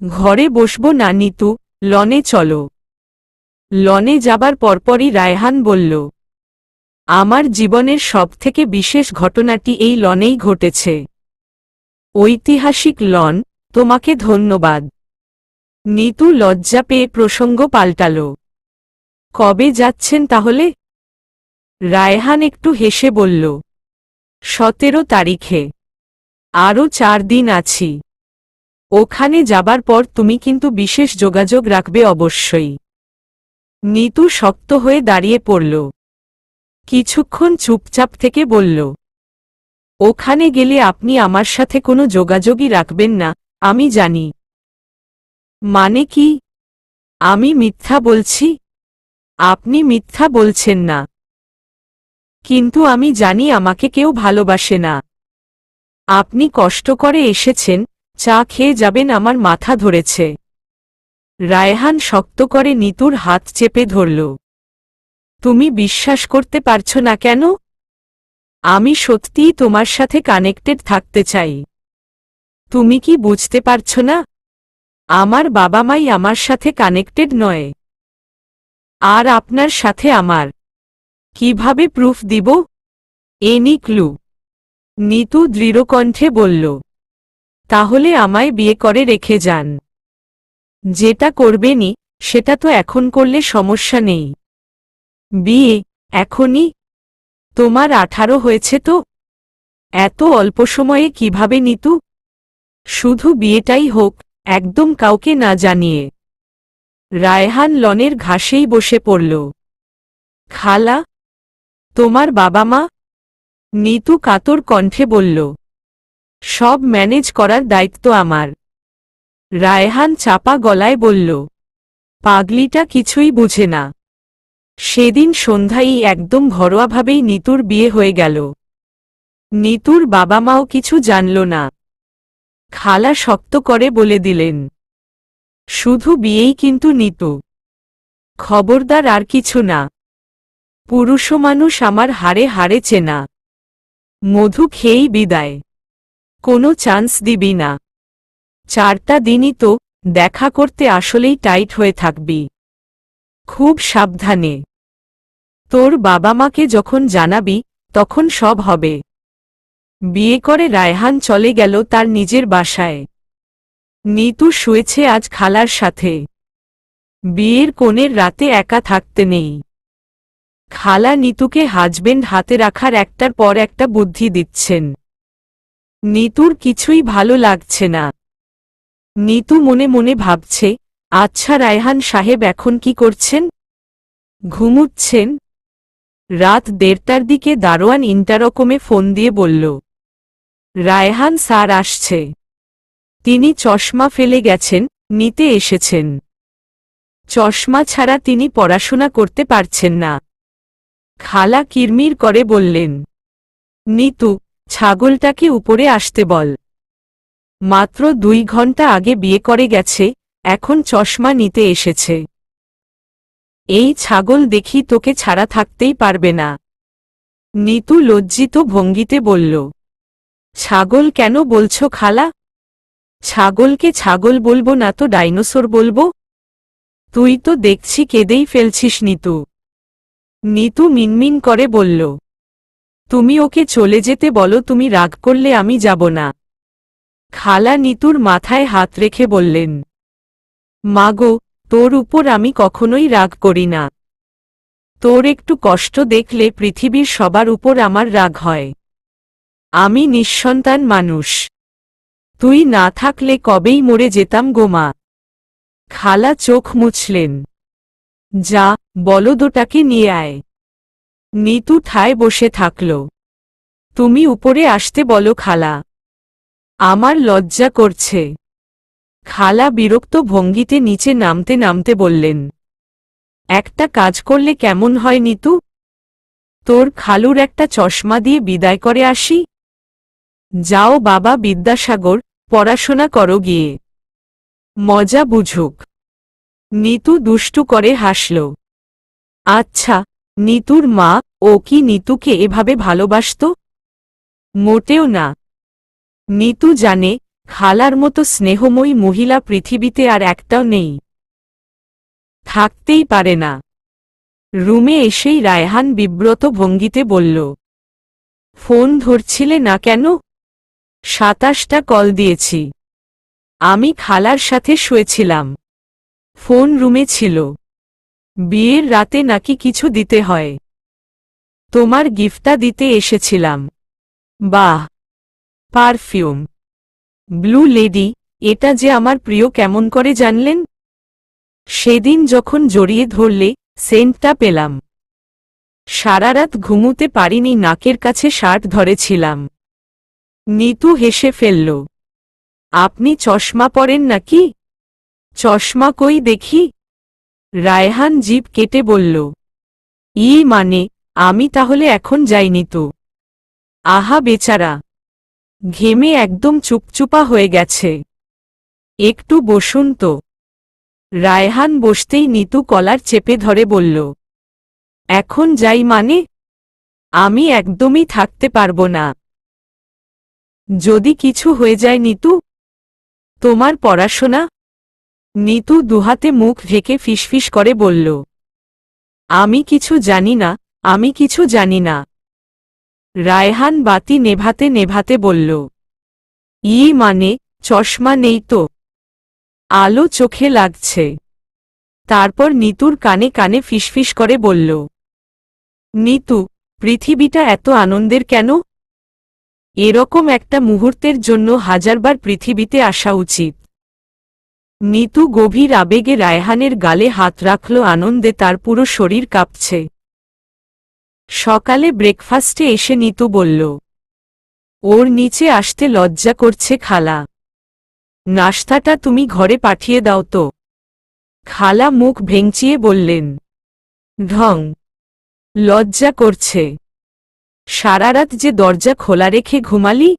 ঘরে বসবো না নিতু, লনে চলো। লনে যাবার পরপরই রায়হান বলল, আমার জীবনের সবথেকে বিশেষ ঘটনাটি এই লনেই ঘটেছে। ঐতিহাসিক লন, তোমাকে ধন্যবাদ। নিতু লজ্জা পেয়ে প্রসঙ্গ পাল্টাল। কবে যাচ্ছেন তাহলে? রায়হান একটু হেসে বলল, 17 তারিখে। আরও 4 দিন আছি। ওখানে যাবার পর তুমি কিন্তু বিশেষ যোগাযোগ রাখবে অবশ্যই। নিতু শক্ত হয়ে দাঁড়িয়ে পড়ল। কিছুক্ষণ চুপচাপ থেকে বলল, ওখানে গেলে আপনি আমার সাথে কোনো যোগাযোগই রাখবেন না, আমি জানি। মানে কি? আমি মিথ্যা বলছি? আপনি মিথ্যা বলছেন না। কিন্তু আমি জানি আমাকে কেউ ভালোবাসে না। আপনি কষ্ট করে এসেছেন, চা খেয়ে যাবেন, আমার মাথা ধরেছে। রায়হান শক্ত করে নিতুর হাত চেপে ধরল। তুমি বিশ্বাস করতে পারছো না কেন? আমি সত্যিই তোমার সাথে কানেক্টেড থাকতে চাই। তুমি কি বুঝতে পারছো না? আমার বাবা মাই আমার সাথে কানেক্টেড নয়। আর আপনার সাথে আমার। কিভাবে প্রুফ দিব? Any clue. নিতু দৃঢ়কণ্ঠে বলল, তাহলে আমায় বিয়ে করে রেখে যান। যেটা করবেনি, সেটা তো এখন করলে সমস্যা নেই। বিয়ে এখনই? তোমার 18 হয়েছে তো? এত অল্প সময়ে কিভাবে নিতু? শুধু বিয়েটাই হোক, একদম কাউকে না জানিয়ে। রায়হান লনের ঘাসেই বসে পড়ল। খালা, তোমার বাবা মা? নিতু কাতর কণ্ঠে বলল। সব ম্যানেজ করার দায়িত্ব আমার। রায়হান চাপা গলায় বলল, পাগলিটা কিছুই বুঝে না। সেদিন সন্ধ্যায় একদম ঘরোয়াভাবেই নিতুর বিয়ে হয়ে গেল। নিতুর বাবা মাও কিছু জানল না। খালা শক্ত করে বলে দিলেন, শুধু বিয়েই কিন্তু নিতু। খবরদার আর কিছু না। পুরুষ মানুষ আমার হাড়ে হাড়ে চেনা। মধু খেয়েই বিদায়। কোনো চান্স দিবি না। 4টা দিনই তো, দেখা করতে আসলেই টাইট হয়ে থাকবি। খুব সাবধানে। তোর বাবা মাকে যখন জানাবি, তখন সব হবে। বিয়ে করে রায়হান চলে গেল তার নিজের বাসায়। নিতু শুয়েছে আজ খালার সাথে। বিয়ের কোণের রাতে একা থাকতে নেই। খালা নিতুকে হাজবেন্ড হাতে রাখার একটার পর একটা বুদ্ধি দিচ্ছেন। নিতুর কিছুই ভালো লাগছে না। নিতু মনে মনে ভাবছে, আচ্ছা রায়হান সাহেব এখন কি করছেন? ঘুমুচ্ছেন? রাত 1:30টার দিকে দারোয়ান ইন্টারকমে ফোন দিয়ে বলল, রায়হান স্যার আসছে। তিনি চশমা ফেলে গেছেন, নিতে এসেছেন। চশমা ছাড়া তিনি পড়াশোনা করতে পারছেন না। খালা কিরমির করে বললেন, নিতু, ছাগলটাকে উপরে আসতে বল। মাত্র 2 ঘন্টা আগে বিয়ে করে গেছে, এখন চশমা নিতে এসেছে। এই ছাগল দেখি তোকে ছাড়া থাকতেই পারবে না। নিতু লজ্জিত ভঙ্গিতে বলল, ছাগল কেন বলছো খালা? ছাগলকে ছাগল বলবো না তো ডাইনোসর বলবো? তুই তো দেখছি কেঁদেই ফেলছিস নিতু। নিতু মিনমিন করে বলল, তুমি ওকে চলে যেতে বলো, তুমি রাগ করলে আমি যাব না। খালা নিতুর মাথায় হাত রেখে বললেন, মাগো, তোর উপর আমি কখনোই রাগ করি না। তোর একটু কষ্ট দেখলে পৃথিবীর সবার উপর আমার রাগ হয়। আমি নিঃসন্তান মানুষ। তুই না থাকলে কবেই মরে যেতাম গো মা। খালা চোখ মুছলেন। যা, বলদটাকে নিয়ে আয়। নিতু ঠায় বসে থাকল। তুমি উপরে আসতে বলো খালা। আমার লজ্জা করছে। খালা বিরক্ত ভঙ্গিতে নিচে নামতে নামতে বললেন, একটা কাজ করলে কেমন হয় নিতু? তোর খালুর একটা চশমা দিয়ে বিদায় করে আসি। যাও বাবা বিদ্যাসাগর, পড়াশোনা করো গিয়ে। মজা বুঝুক। নিতু দুষ্টু করে হাসল। আচ্ছা, নিতুর মা, ও কি নিতুকে এভাবে ভালোবাসত? মোটেও না। নিতু জানে, খালার মতো স্নেহময়ী মহিলা পৃথিবীতে আর একটাও নেই। থাকতেই পারে না। রুমে এসেই রায়হান বিব্রত ভঙ্গিতে বলল, ফোন ধরছিলে না কেন? 27টা কল দিয়েছি। আমি খালার সাথে শুয়েছিলাম। ফোন রুমে ছিল। বিয়ের রাতে নাকি কিছু দিতে হয়। তোমার গিফটটা দিতে এসেছিলাম। বাহ, পারফিউম। ব্লু লেডি, এটা যে আমার প্রিয় কেমন করে জানলেন? সেদিন যখন জড়িয়ে ধরলে, সেন্টটা পেলাম। সারারাত ঘুমুতে পারিনি, নাকের কাছে শার্ট ধরেছিলাম। নিতু হেসে ফেলল। আপনি চশমা পরেন নাকি? চশমা কই দেখি। রায়হান জিভ কেটে বলল, মানে, আমি তাহলে এখন যাইনি তো। আহা বেচারা, ঘেমে একদম চুপচুপা হয়ে গেছে। একটু বসুন তো। রায়হান বসতেই নিতু কলার চেপে ধরে বলল, এখন যাই মানে? আমি একদমই থাকতে পারবো না। যদি কিছু হয়ে যায় নিতু? তোমার পড়াশোনা? নিতু দুহাতে মুখ ঢেকে ফিসফিস করে বলল, আমি কিছু জানি না, আমি কিছু জানি না। রায়হান বাতি নেভাতে নেভাতে বলল, মানে, চশমা নেই তো? আলো চোখে লাগছে। তারপর নিতুর কানে কানে ফিসফিস করে বলল, নিতু, পৃথিবীটা এত আনন্দের কেন? এরকম একটা মুহূর্তের জন্য হাজারবার পৃথিবীতে আসা উচিত। নিতু গভীর আবেগে রায়হানের গালে হাত রাখল, আনন্দে তার পুরো শরীর কাঁপছে। সকালে ব্রেকফাস্টে এসে নিতু বলল, ওর নিচে আসতে লজ্জা করছে খালা। নাশতাটা তুমি ঘরে পাঠিয়ে দাও তো। খালা মুখ ভেঙচিয়ে বললেন, ঢং, লজ্জা করছে? সারারাত যে দরজা খোলা রেখে ঘুমালি।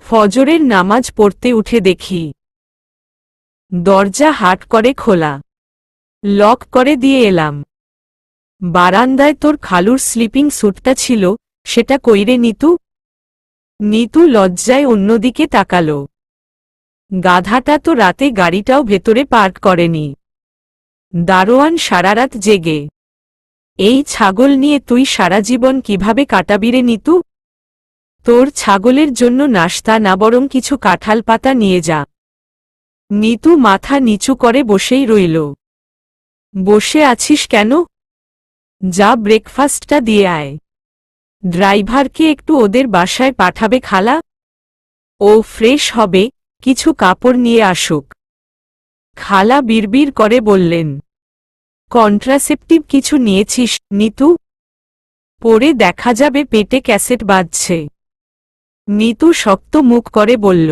ফজরের নামাজ পড়তে উঠে দেখি দরজা হাট করে খোলা, লক করে দিয়ে এলাম। বারান্দায় তোর খালুর স্লিপিং স্যুটটা ছিল, সেটা কইরে নিতু? নিতু লজ্জায় অন্যদিকে তাকাল। গাধাটা তো রাতে গাড়িটাও ভেতরে পার্ক করেনি। দারোয়ান সারারাত জেগে। এই ছাগল নিয়ে তুই সারা জীবন কিভাবে কাটাবিরে নিতু? তোর ছাগলের জন্য নাশতা না, বরং কিছু কাঁঠাল পাতা নিয়ে যা। নিতু মাথা নিচু করে বসেই রইল। বসে আছিস কেন? যা ব্রেকফাস্টটা দিয়ে আয়। ড্রাইভারকে একটু ওদের বাসায় পাঠাবে খালা। ও ফ্রেশ হবে, কিছু কাপড় নিয়ে আসুক। খালা বিড়বিড় করে বললেন, কন্ট্রাসেপটিভ কিছু নিয়েছিস নিতু? পরে দেখা যাবে পেটে ক্যাসেট বাজছে। নিতু শক্ত মুখ করে বলল,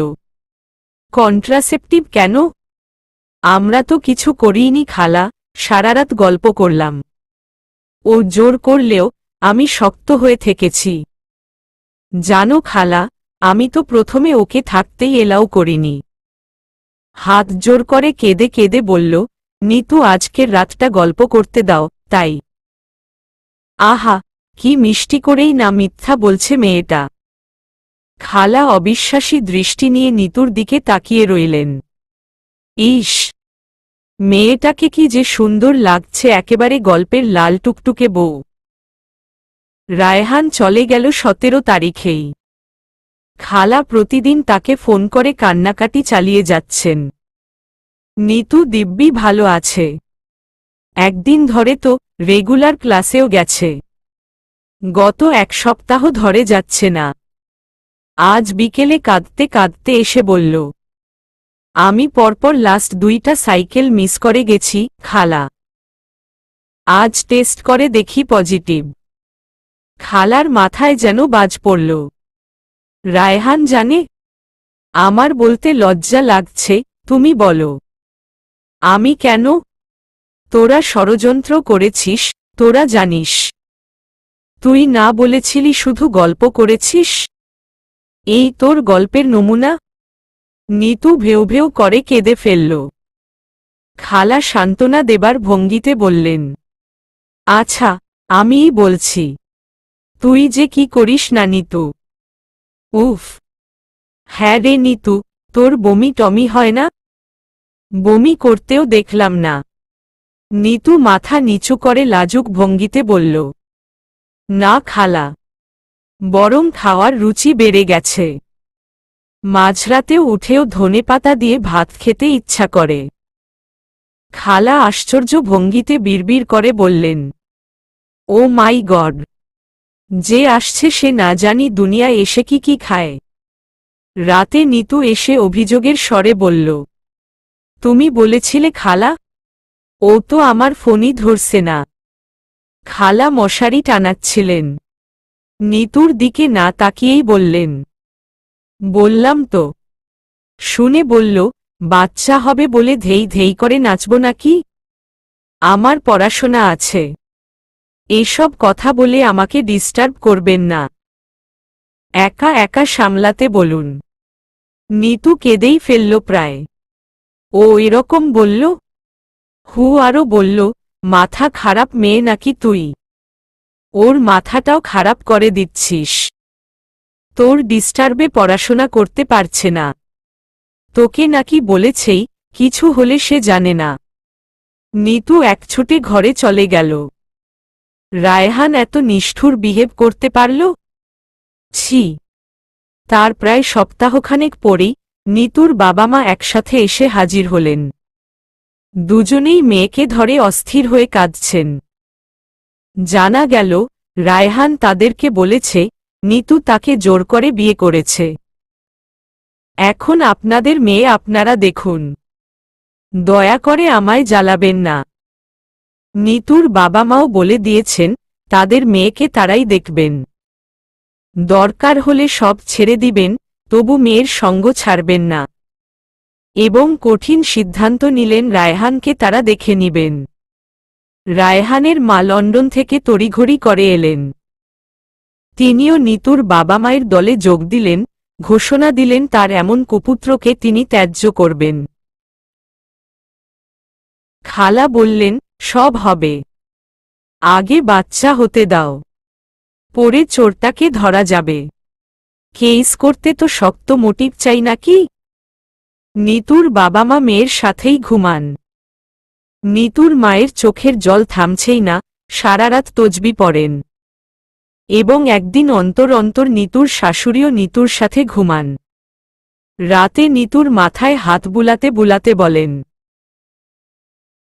কন্ট্রাসেপটিভ কেন? আমরা তো কিছু করিনি খালা, সারারাত গল্প করলাম। ও জোর করলেও আমি শক্ত হয়ে থেকেছি। জানো খালা, আমি তো প্রথমে ওকে থাকতেই এলাও করিনি। হাত জোর করে কেঁদে কেঁদে বলল, নিতু আজকের রাতটা গল্প করতে দাও, তাই। আহা, কি মিষ্টি করেই না মিথ্যা বলছে মেয়েটা। খালা অবিশ্বাসী দৃষ্টি নিয়ে নিতুর দিকে তাকিয়ে রইলেন। ইস, মেয়েটাকে কি যে সুন্দর লাগছে, একেবারে গল্পের লাল টুকটুকে বউ। রায়হান চলে গেল 17 তারিখেই। খালা প্রতিদিন তাকে ফোন করে কান্নাকাটি চালিয়ে যাচ্ছেন। নিতু দিব্যি ভালো আছে। একদিন ধরে তো রেগুলার ক্লাসেও গেছে। গত 1 সপ্তাহ ধরে যাচ্ছে না। আজ বিকেলে কাঁদতে কাঁদতে এসে বলল, আমি পরপর লাস্ট 2টা সাইকেল মিস করে গেছি খালা। আজ টেস্ট করে দেখি পজিটিভ। খালার মাথায় যেন বাজ পড়ল। রায়হান জানে? আমার বলতে লজ্জা লাগছে, তুমি বলো। আমি কেন? তোরা ষড়যন্ত্র করেছিস, তোরা জানিস। তুই না বলেছিলি শুধু গল্প করেছিস? এই তোর গল্পের নমুনা? নিতু ভেউ ভেউ করে কেঁদে ফেলল। খালা সান্ত্বনা দেবার ভঙ্গিতে বললেন, আচ্ছা, আমিই বলছি। তুই যে কি করিস না নিতু। উফ, হ্যাঁ রে নিতু, তোর বমি টমি হয় না? বমি করতেও দেখলাম না। নিতু মাথা নিচু করে লাজুক ভঙ্গিতে বলল, না খালা, বরং খাওয়ার রুচি বেড়ে গেছে। মাঝরাতেও উঠেও ধনেপাতা দিয়ে ভাত খেতে ইচ্ছা করে। খালা আশ্চর্য ভঙ্গিতে বিড়বিড় করে বললেন, ও মাই গড, যে আসছে সে না জানি দুনিয়ায় এসে কি কি খায়। রাতে নিতু এসে অভিযোগের স্বরে বলল, তুমি বলেছিলে খালা? ও তো আমার ফোনই ধরছে না। খালা মশারি টানাচ্ছিলেন। নিতুর দিকে না তাকিয়েই বললেন, বললাম তো। শুনে বলল, বাচ্চা হবে বলে ধেই ধেই করে নাচব নাকি? আমার পড়াশোনা আছে। এসব কথা বলে আমাকে ডিস্টার্ব করবেন না। একা একা সামলাতে বলুন। নিতু কেঁদেই ফেলল প্রায়। ও এরকম বলল? হু আরও বলল, মাথা খারাপ মেয়ে নাকি তুই? ওর মাথাটাও খারাপ করে দিচ্ছিস। তোর ডিস্টার্বে পড়াশোনা করতে পারছে না। তোকে নাকি বলেছেই, কিছু হলে সে জানে না। নিতু একছুটে ঘরে চলে গেল। রায়হান এত নিষ্ঠুর বিহেভ করতে পারল? ছি। তার প্রায় সপ্তাহখানেক পরেই নিতুর বাবা মা একসাথে এসে হাজির হলেন। দুজনেই মেয়েকে ধরে অস্থির হয়ে কাঁদছেন। জানা গেল, রায়হান তাদেরকে বলেছে, নিতু তাকে জোর করে বিয়ে করেছে। এখন আপনাদের মেয়ে আপনারা দেখুন। দয়া করে আমায় জ্বালাবেন না। নিতুর বাবা মাও বলে দিয়েছেন তাদের মেয়েকে তারাই দেখবেন। দরকার হলে সব ছেড়ে দিবেন, তবু মেয়ের সঙ্গ ছাড়বেন না। এবং কঠিন সিদ্ধান্ত নিলেন রায়হানকে তারা দেখে নিবেন। রায়হানের মা লন্ডন থেকে তড়িঘড়ি করে এলেন। তিনিও নিতুর বাবা মায়ের দলে যোগ দিলেন, ঘোষণা দিলেন তার এমন কুপুত্রকে তিনি ত্যায্য করবেন। খালা বললেন, সব হবে, আগে বাচ্চা হতে দাও, পরে চোরটাকে ধরা যাবে। কেস করতে তো শক্ত মোটিভ চাই নাকি? নিতুর বাবা মা মেয়ের সাথেই ঘুমান। নিতুর মায়ের চোখের জল থামছেই না, সারারাত তসবি পড়েন। এবং একদিন অন্তর অন্তর নিতুর শাশুড়িও নিতুর সাথে ঘুমান। রাতে নিতুর মাথায় হাত বুলাতে বুলাতে বলেন,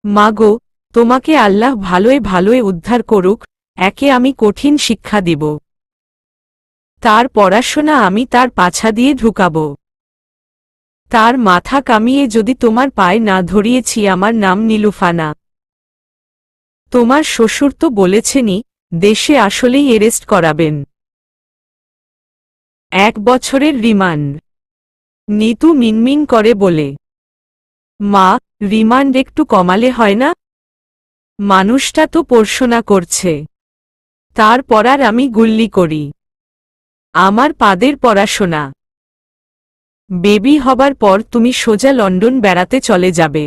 মাগো, তোমাকে আল্লাহ ভালোয় ভালোয় উদ্ধার করুক, একে আমি কঠিন শিক্ষা দিব। তার পড়াশোনা আমি তার পাছা দিয়ে ঢুকাব। তার মাথা কামিয়ে যদি তোমার পায়ে না ধরিয়েছি আমার নাম নীলুফানা। তোমার শ্বশুর তো বলেছেনই দেশে আসলেই এরেস্ট করাবেন। 1 বছরের রিমান্ড। নিতু মিনমিন করে বলে, মা, রিমান্ড একটু কমালে হয় না? মানুষটা তো পড়াশোনা করছে, তারপর আর আমি গুল্লি করি। আমার পাদের পড়াশোনা। বেবি হবার পর তুমি সোজা লন্ডন বেড়াতে চলে যাবে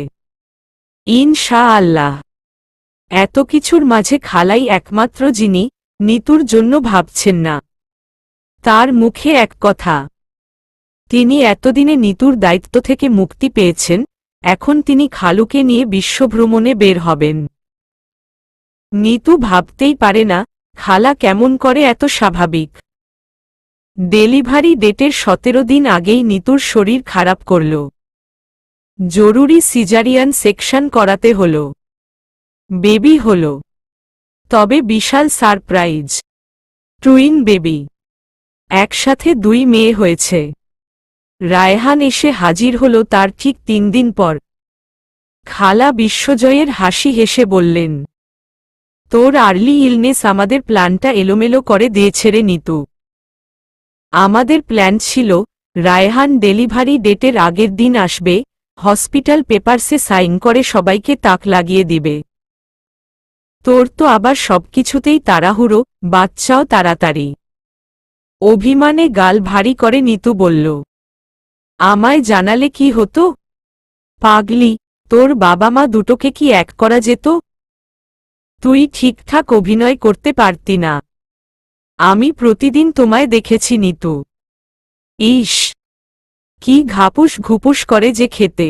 ইনশাআল্লাহ। এত কিছুর মাঝে খালাই একমাত্র যিনি নিতুর জন্য ভাবছেন না। তার মুখে এক কথা, তিনি এতদিনে নিতুর দায়িত্ব থেকে মুক্তি পেয়েছেন, এখন তিনি খালুকে নিয়ে বিশ্বভ্রমণে বের হবেন। নিতু ভাবতেই পারে না খালা কেমন করে এত স্বাভাবিক। ডেলিভারি ডেটের 17 দিন আগেই নিতুর শরীর খারাপ করল। জরুরি সিজারিয়ান সেকশন করাতে হল। বেবি হল, তবে বিশাল সারপ্রাইজ, টুইন বেবি। একসাথে 2 মেয়ে হয়েছে। রায়হান এসে হাজির হল তার ঠিক 3 দিন পর। খালা বিশ্বজয়ের হাসি হেসে বললেন, তোর আর্লি ইলনেস আমাদের প্ল্যানটা এলোমেলো করে দিয়েছে রে নিতু। আমাদের প্ল্যান ছিল রায়হান ডেলিভারি ডেটের আগের দিন আসবে, হসপিটাল পেপারসে সাইন করে সবাইকে তাক লাগিয়ে দিবে। তোর তো আবার সবকিছুতেই তাড়াহুড়ো, বাচ্চাও তাড়াতাড়ি। অভিমানে গাল ভারী করে নিতু বলল, আমায় জানালে কি হতো? পাগলি, তোর বাবা মা দুটোকে কি এক করা যেত? তুই ঠিকঠাক অভিনয় করতে পারতি না। আমি প্রতিদিন তোমায় দেখেছি নিতু। ইস, কি ঘাপুস ঘুপুস করে যে খেতে।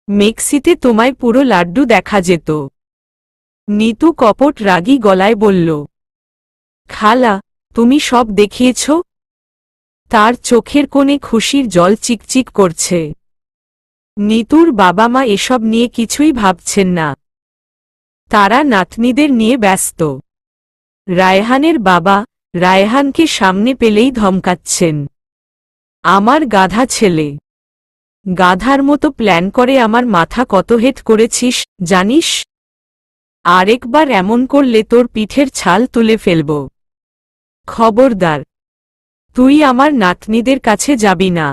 মেক্সিতে তোমায় পুরো লাড্ডু দেখা যেত। নিতু কপট রাগী গলায় বলল, খালা, তুমি সব দেখিয়েছ? তার চোখের কোণে খুশির জল চিকচিক করছে। নিতুর বাবা মা এসব নিয়ে কিছুই ভাবছেন না। তারা নাতনিদের নিয়ে ব্যস্ত। রায়হানের বাবা রায়হানকে সামনে পেলেই ধমকাচ্ছেন, আমার গাধা ছেলে, গাধার মতো প্ল্যান করে আমার মাথা কত হেট করেছিস জানিস? আরেকবার এমন করলে তোর পিঠের ছাল তুলে ফেলব। খবরদার, তুই আমার নাতনিদের কাছে যাবি না।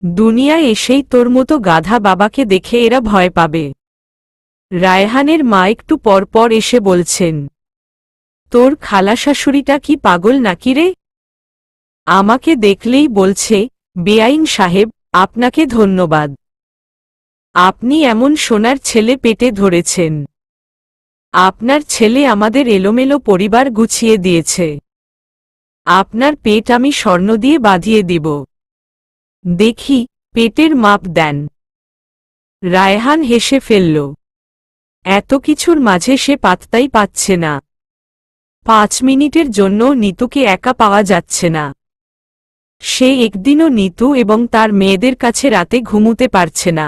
দুনিয়ায় এসেই তোর মতো গাধা বাবাকে দেখে এরা ভয় পাবে। রায়হানের মা একটু পর পর এসে বলছেন, তোর খালা শাশুড়িটা কি পাগল নাকি রে? আমাকে দেখলেই বলছে, বেআইন সাহেব, আপনাকে ধন্যবাদ। আপনি এমন সোনার ছেলে পেটে ধরেছেন। আপনার ছেলে আমাদের এলোমেলো পরিবার গুছিয়ে দিয়েছে। আপনার পেট আমি স্বর্ণ দিয়ে বাঁধিয়ে দিব। দেখি, পেটের মাপ দেন। রায়হান হেসে ফেলল। এত কিছুর মাঝে সে পাত্তাই পাচ্ছে না। 5 মিনিটের জন্য নিতুকে একা পাওয়া যাচ্ছে না। সে একদিনও নিতু এবং তার মেয়েদের কাছে রাতে ঘুমুতে পারছে না।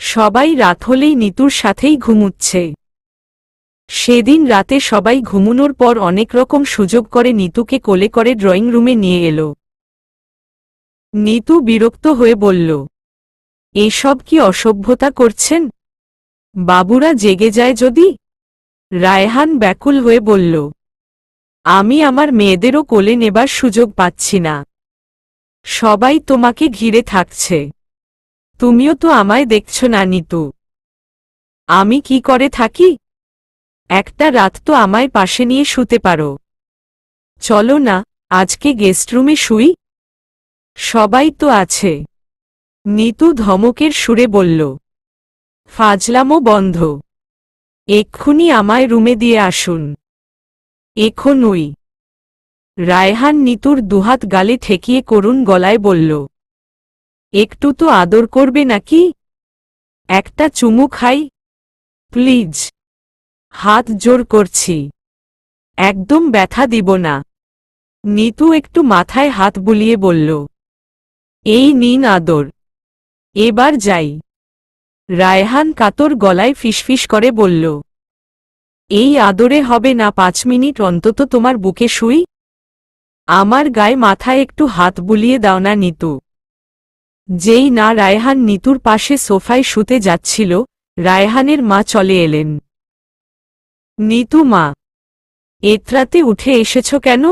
সবাই রাত হলেই নিতুর সাথেই ঘুমুচ্ছে। সেদিন রাতে সবাই ঘুমানোর পর অনেক রকম সুযোগ করে নিতুকে কোলে করে ড্রয়িং রুমে নিয়ে এলো। নিতু বিরক্ত হয়ে বলল, এসব কি অসভ্যতা করছেন? বাবুরা জেগে যায় যদি। রায়হান ব্যাকুল হয়ে বলল, আমি আমার মেয়েদেরও কোলে নেবার সুযোগ পাচ্ছি না। সবাই তোমাকে ঘিরে থাকছে, তুমিও তো আমায় দেখছ না নিতু। আমি কি করে থাকি? একটা রাত তো আমায় পাশে নিয়ে শুতে পারো। চলো না, আজকে গেস্টরুমে শুই। সবাই তো আছে। নিতু ধমকের সুরে বলল, ফাজলামো বন্ধ। এক্ষুনি আমায় রুমে দিয়ে আসুন। এখনই। রায়হান নিতুর দুহাত গালে ঠেকিয়ে করুণ গলায় বলল, একটু তো আদর করবে নাকি? একটা চুমু খাই প্লিজ। হাত জোর করছি, একদম ব্যথা দিব না। নিতু একটু মাথায় হাত বুলিয়ে বলল, এই নিন আদর, এবার যাই। রায়হান কাতর গলায় ফিসফিস করে বলল, এই আদরে হবে না 5 মিনিট অন্তত তোমার বুকে শুই? আমার গায়ে মাথায় একটু হাত বুলিয়ে দাও না নিতু। যেই না রায়হান নিতুর পাশে সোফায় শুতে যাচ্ছিল, রায়হানের মা চলে এলেন। নিতু মা, এতরাতে উঠে এসেছ কেন?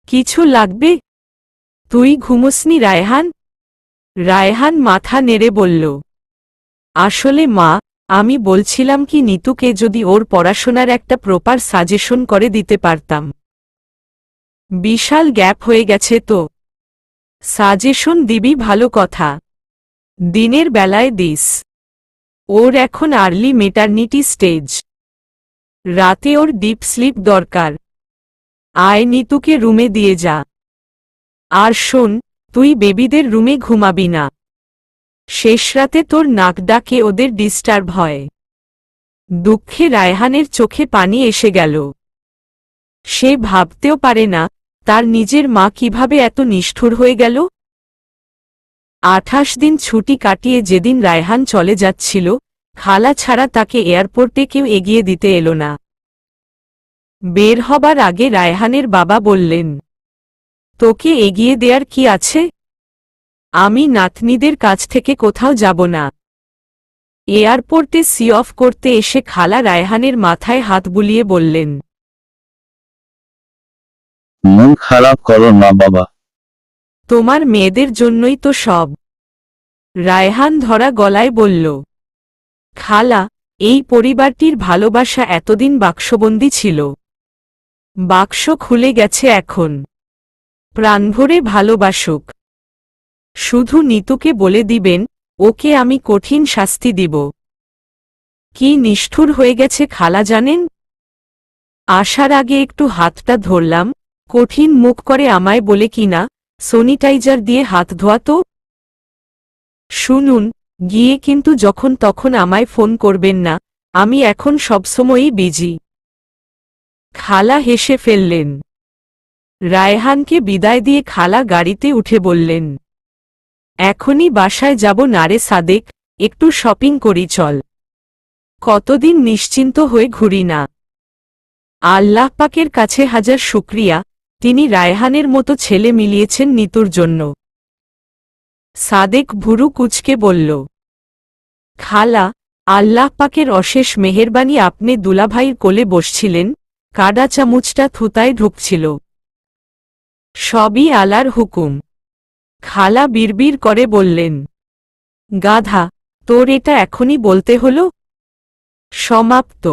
কিছু লাগবে? তুই ঘুমোসনি রায়হান? রায়হান মাথা নেড়ে বলল, আসলে মা, আমি বলছিলাম কি নিতুকে যদি ওর পড়াশোনার একটা প্রপার সাজেশন করে দিতে পারতাম। বিশাল গ্যাপ হয়ে গেছে তো। সাজেশন দিবি ভালো কথা, দিনের বেলায় দিস। ওর এখন আর্লি মেটারনিটি স্টেজ, রাতে ওর ডিপ স্লিপ দরকার। আয় নিতুকে রুমে দিয়ে যা। আর শোন, তুই বেবিদের রুমে ঘুমাবি না। শেষ রাতে তোর নাক ডাকে ওদের ডিস্টার্ব হয়। দুঃখে রায়হানের চোখে পানি এসে গেল। সে ভাবতেও পারে না তার নিজের মা কিভাবে এত নিষ্ঠুর হয়ে গেল। 28 দিন ছুটি কাটিয়ে যেদিন রায়হান চলে যাচ্ছিল, খালা ছাড়া তাকে এয়ারপোর্টে কেউ এগিয়ে দিতে এলো না। বের হবার আগে রায়হানের বাবা বললেন, তোকে এগিয়ে দেয়ার কি আছে? আমি নাতনিদের কাছ থেকে কোথাও যাব না। এয়ারপোর্টে সি অফ করতে এসে খালা রায়হানের মাথায় হাত বুলিয়ে বললেন, মন খারাপ করো না বাবা। তোমার মেয়েদের জন্যই তো সব। রায়হান ধরা গলায় বলল, খালা, এই পরিবারটির ভালোবাসা এতদিন বাক্সবন্দী ছিল। বাক্স খুলে গেছে এখন। প্রাণভরে ভালোবাসুক। শুধু নিতুকে বলে দিবেন, ওকে আমি কঠিন শাস্তি দিব। কি নিষ্ঠুর হয়ে গেছে খালা জানেন? আসার আগে একটু হাতটা ধরলাম, কঠিন মুখ করে আমায় বলে কিনা, স্যানিটাইজার দিয়ে হাত ধোয়া তো। শুনুন, গিয়ে কিন্তু যখন তখন আমায় ফোন করবেন না, আমি এখন সবসময়ই বিজি। খালা হেসে ফেললেন। রায়হানকে বিদায় দিয়ে খালা গাড়িতে উঠে বললেন, এখনই বাসায় যাব না রে সাদেক, একটু শপিং করি চল। কতদিন নিশ্চিন্ত হয়ে ঘুরি না। আল্লাহ পাকের কাছে হাজার শুকরিয়া, তিনি রায়হানের মতো ছেলে মিলিয়েছেন নিতুর জন্য। সাদেক ভুরু কুচকে বলল, খালা, আল্লাহ পাকের অশেষ মেহেরবানি আপনি দুলাভাইয়ের কোলে বসছিলেন, কাডা চামচটা থুতায় ঢুকছিল। সবই আলার হুকুম। খালা বিড়বিড় করে বললেন, গাধা, তোর এটা এখনই বলতে হলো? সমাপ্ত।